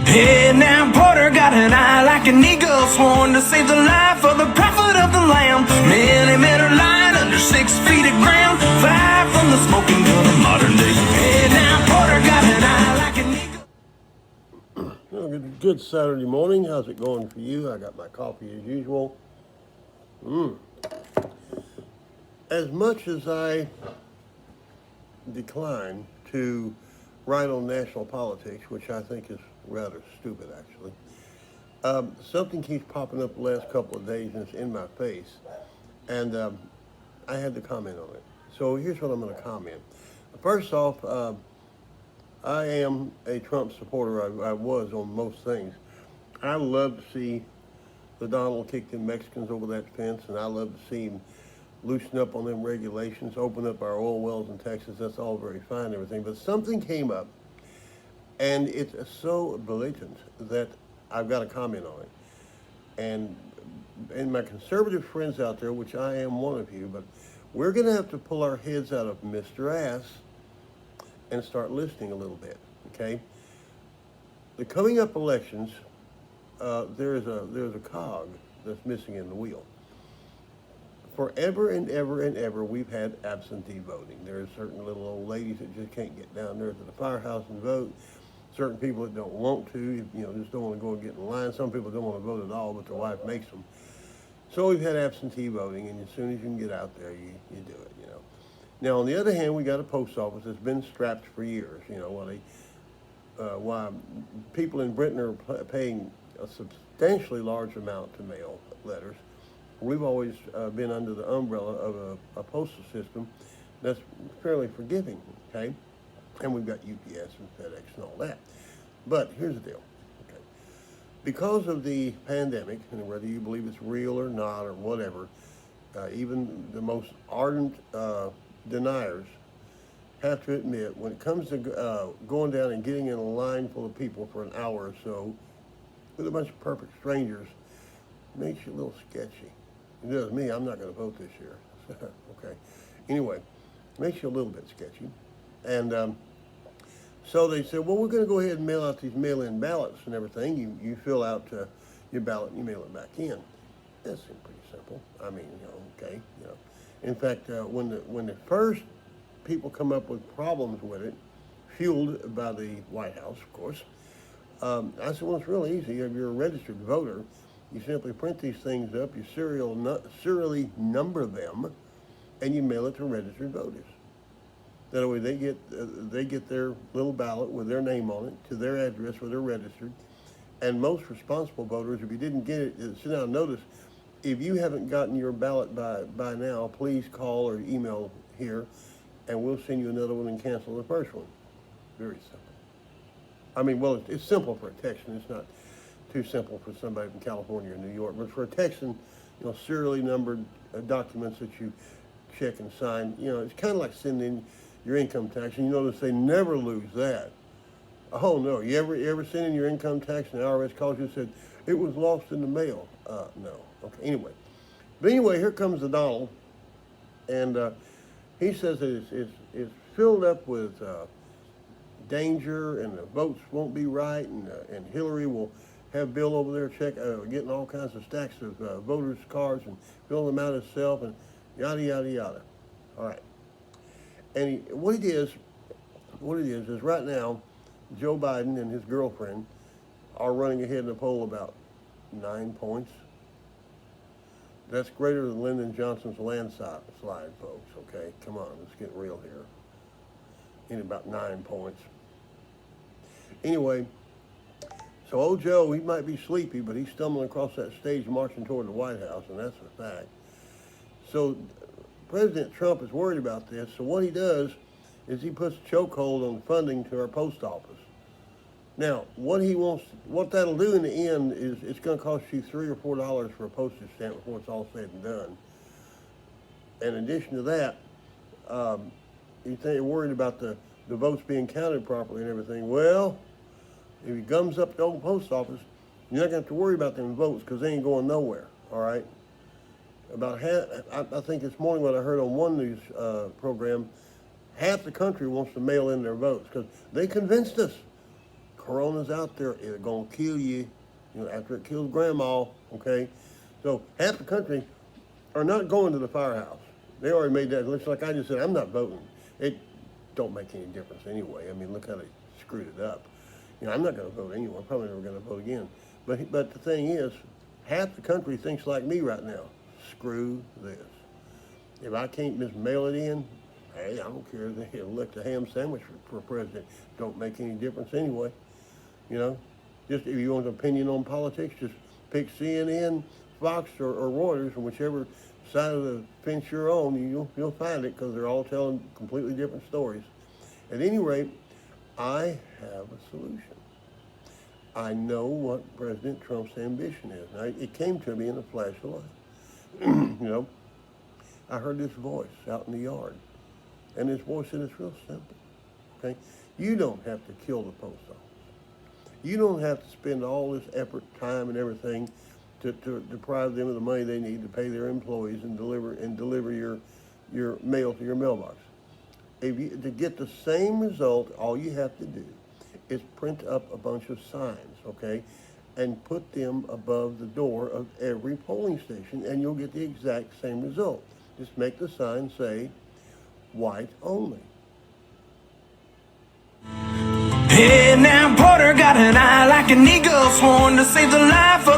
Hey, now Porter got an eye like an eagle, sworn to save the life of the prophet of the Lamb. Many men are lying under 6 feet of ground, far from the smoking gun of modern day. Hey, now Porter got an eye like an eagle. Well, good Saturday morning. How's it going for you? I got my coffee as usual. As much as I decline to write on national politics, which I think is rather stupid actually, something keeps popping up the last couple of days and it's in my face. And I had to comment on it. So here's what I'm going to comment. First off, I am a Trump supporter. I was on most things. I love to see the Donald kick them Mexicans over that fence, and I love to see him loosen up on them regulations, open up our oil wells in Texas. That's all very fine and everything. But something came up, and it's so blatant that I've got to comment on it. And my conservative friends out there, which I am one of you, but we're going to have to pull our heads out of Mr. Ass and start listening a little bit, okay? The coming up elections, there's a cog that's missing in the wheel. Forever and ever and ever, we've had absentee voting. There's certain little old ladies that just can't get down there to the firehouse and vote. Certain people that don't want to, just don't want to go and get in line. Some people don't want to vote at all, but their wife makes them. So we've had absentee voting, and as soon as you can get out there, you do it, Now, on the other hand, we got a post office that's been strapped for years, why people in Britain are paying a substantially large amount to mail letters. We've always been under the umbrella of a postal system that's fairly forgiving, okay? And we've got UPS and FedEx and all that. But here's the deal, okay? Because of the pandemic, and whether you believe it's real or not or whatever, even the most ardent deniers have to admit, when it comes to going down and getting in a line full of people for an hour or so with a bunch of perfect strangers, makes you a little sketchy. It does me. I'm not going to vote this year. Okay. Anyway, makes you a little bit sketchy. And so they said, well, we're going to go ahead and mail out these mail-in ballots and everything. You fill out your ballot and you mail it back in. That seems pretty simple. I mean, okay. In fact, when the first people come up with problems with it, fueled by the White House, of course, I said, well, it's real easy. If you're a registered voter, you simply print these things up, you serially number them, and you mail it to registered voters. That way they get their little ballot with their name on it to their address where they're registered. And most responsible voters, if you didn't get it, sit down and notice, if you haven't gotten your ballot by now, please call or email here, and we'll send you another one and cancel the first one. Very simple. I mean, well, it's simple for a Texan. It's not too simple for somebody from California or New York. But for a Texan, serially numbered documents that you check and sign, it's kind of like sending in your income tax. And you notice they never lose that. Oh, no. You ever send in your income tax and the IRS calls you and said, it was lost in the mail? No. Okay, anyway. But anyway, here comes the Donald. And he says that it's filled up with danger and the votes won't be right and Hillary will have Bill over there getting all kinds of stacks of voters' cards and filling them out himself and yada, yada, yada. All right. And what it is right now, Joe Biden and his girlfriend are running ahead in the poll about 9 points. That's greater than Lyndon Johnson's landslide, folks, okay? Come on, let's get real here. In about 9 points. Anyway, so old Joe, he might be sleepy, but he's stumbling across that stage marching toward the White House, and that's a fact. So President Trump is worried about this, so what he does is he puts a chokehold on funding to our post office. Now, what that'll do in the end is it's going to cost you $3 or $4 for a postage stamp before it's all said and done. In addition to that, you're worried about the votes being counted properly and everything. Well, if he gums up the old post office, you're not going to have to worry about them votes because they ain't going nowhere, all right? About half, I think this morning what I heard on one news program, half the country wants to mail in their votes because they convinced us. Corona's out there. It's gonna kill you. You know, after it kills grandma. Okay, so half the country are not going to the firehouse. They already made that. Looks like I just said, I'm not voting. It don't make any difference anyway. I mean, look how they screwed it up. You know, I'm not going to vote anyway. I'm probably never going to vote again. But the thing is, half the country thinks like me right now. Screw this. If I can't just mail it in, hey, I don't care if they elect a ham sandwich for president. Don't make any difference anyway. You know, just if you want an opinion on politics, just pick CNN, Fox, or Reuters, and whichever side of the fence you're on, you'll find it, because they're all telling completely different stories. At any rate, I have a solution. I know what President Trump's ambition is. Now, it came to me in a flash of light. You know, I heard this voice out in the yard, and this voice said it's real simple. Okay, you don't have to kill the post office. You don't have to spend all this effort, time, and everything to deprive them of the money they need to pay their employees and deliver your mail to your mailbox. To get the same result, all you have to do is print up a bunch of signs, okay, and put them above the door of every polling station, and you'll get the exact same result. Just make the sign say, white only. Hey, now Porter got an eye like an eagle's horn to save the life of